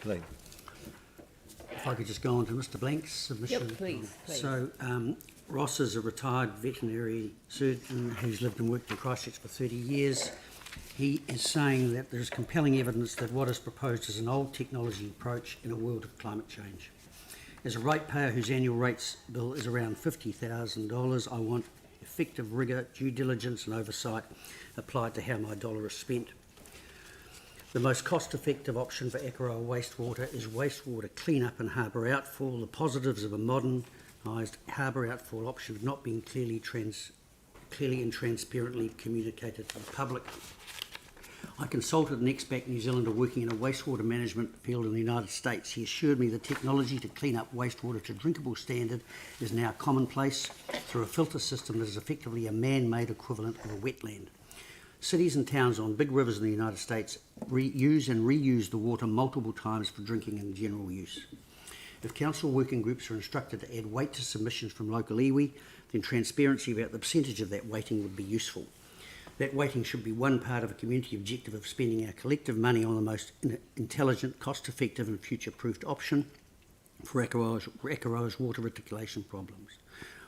clean. If I could just go on to Mr. Blank's submission. Yep, please. So, Ross is a retired veterinary surgeon who's lived and worked in Christchurch for 30 years. He is saying that there's compelling evidence that what is proposed is an old technology approach in a world of climate change. As a ratepayer whose annual rates bill is around $50,000, I want effective rigour, due diligence and oversight applied to how my dollar is spent. The most cost-effective option for Akaroa wastewater is wastewater clean-up and harbour outfall. The positives of a modernised harbour outfall option have not been clearly and transparently communicated to the public. I consulted an expat New Zealander working in a wastewater management field in the United States. He assured me the technology to clean up wastewater to drinkable standard is now commonplace through a filter system that is effectively a man-made equivalent of a wetland. Cities and towns on big rivers in the United States use and reuse the water multiple times for drinking and general use. If council working groups are instructed to add weight to submissions from local iwi, then transparency about the percentage of that weighting would be useful. That weighting should be one part of a community objective of spending our collective money on the most intelligent, cost-effective and future-proofed option for Akaroa's water reticulation problems.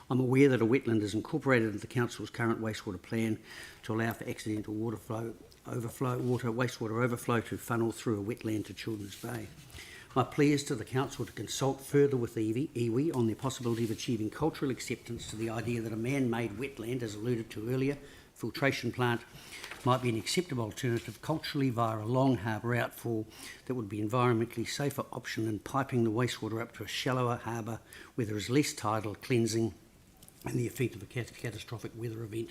I'm aware that a wetland is incorporated into the council's current wastewater plan to allow for accidental wastewater overflow to funnel through a wetland to Children's Bay. My plea is to the council to consult further with the iwi on the possibility of achieving cultural acceptance to the idea that a man-made wetland, as alluded to earlier, filtration plant, might be an acceptable alternative culturally via a long harbour outfall that would be environmentally safer option than piping the wastewater up to a shallower harbour where there is less tidal cleansing and the effect of a catastrophic weather event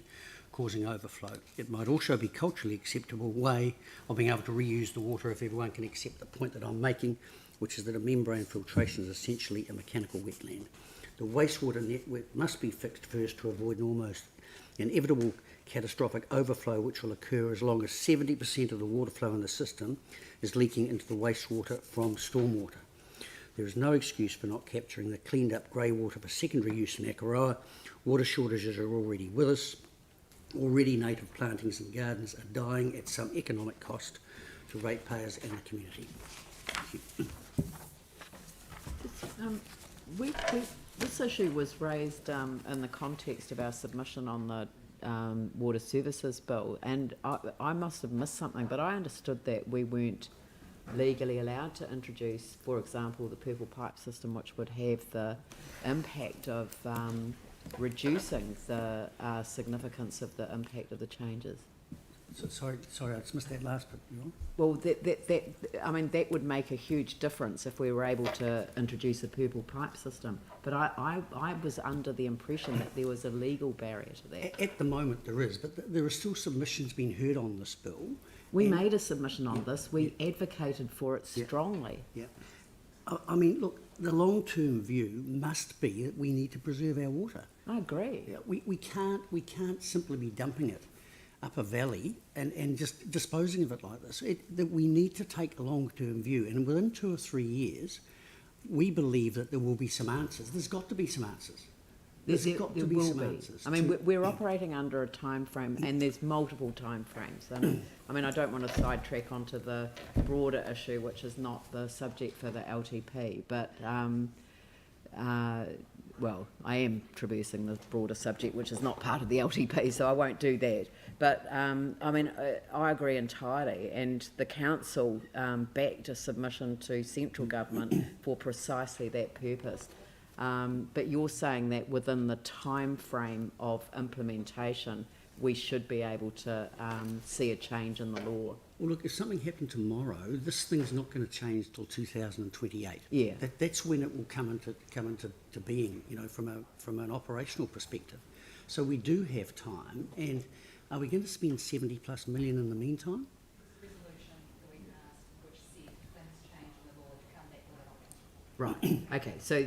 causing overflow. It might also be a culturally acceptable way of being able to reuse the water if everyone can accept the point that I'm making, which is that a membrane filtration is essentially a mechanical wetland. The wastewater network must be fixed first to avoid an almost inevitable catastrophic overflow which will occur as long as 70% of the water flow in the system is leaking into the wastewater from stormwater. There is no excuse for not capturing the cleaned up grey water for secondary use in Akaroa. Water shortages are already with us. Already native plantings and gardens are dying at some economic cost to ratepayers and the community. This issue was raised in the context of our submission on the Water Services Bill, and I must have missed something, but I understood that we weren't legally allowed to introduce, for example, the purple pipe system, which would have the impact of reducing the significance of the impact of the changes. So, sorry, I just missed that last bit. Well, that would make a huge difference if we were able to introduce a purple pipe system. But I was under the impression that there was a legal barrier to that. At the moment there is, but there are still submissions being heard on this bill. We made a submission on this. We advocated for it strongly. Yeah. I mean, look, the long-term view must be that we need to preserve our water. I agree. Yeah, we can't simply be dumping it up a valley and just disposing of it like this. That we need to take a long-term view, and within 2 or 3 years, we believe that there will be some answers. There's got to be some answers. There's got to be some answers. I mean, we're operating under a time frame, and there's multiple time frames. And I mean, I don't want to sidetrack onto the broader issue, which is not the subject for the LTP, but well, I am traversing the broader subject, which is not part of the LTP, so I won't do that. But I mean, I agree entirely, and the council backed a submission to central government for precisely that purpose. But you're saying that within the time frame of implementation, we should be able to see a change in the law. Well, look, if something happened tomorrow, this thing's not going to change till 2028. Yeah, that's when it will come into being. You know, from an operational perspective. So we do have time, and are we going to spend $70+ million in the meantime? Resolution that we passed, which said things change in the law to come back to that option. right. Okay, so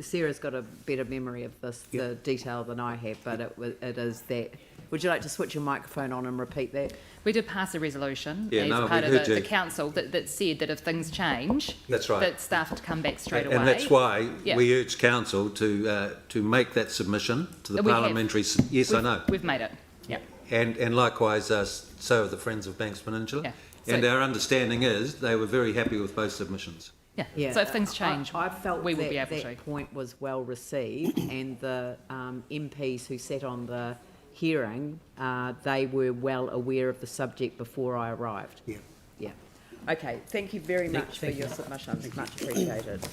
Sarah's got a better memory of this, the detail than I have, but it is that. Would you like to switch your microphone on and repeat that? We did pass a resolution as part of the council that said that if things change, that's right, that staff have to come back straight away. And that's why we urge council to make that submission to the parliamentary. Yes, I know. We've made it. Yeah. And likewise, so are the Friends of Banks Peninsula. Yeah. And our understanding is they were very happy with both submissions. Yeah. So if things change, I felt we will that be able to. that point was well received, and the MPs who sat on the hearing, they were well aware of the subject before I arrived. Yeah. Yeah. Okay, thank you very much for thank your you. submissions, much appreciated.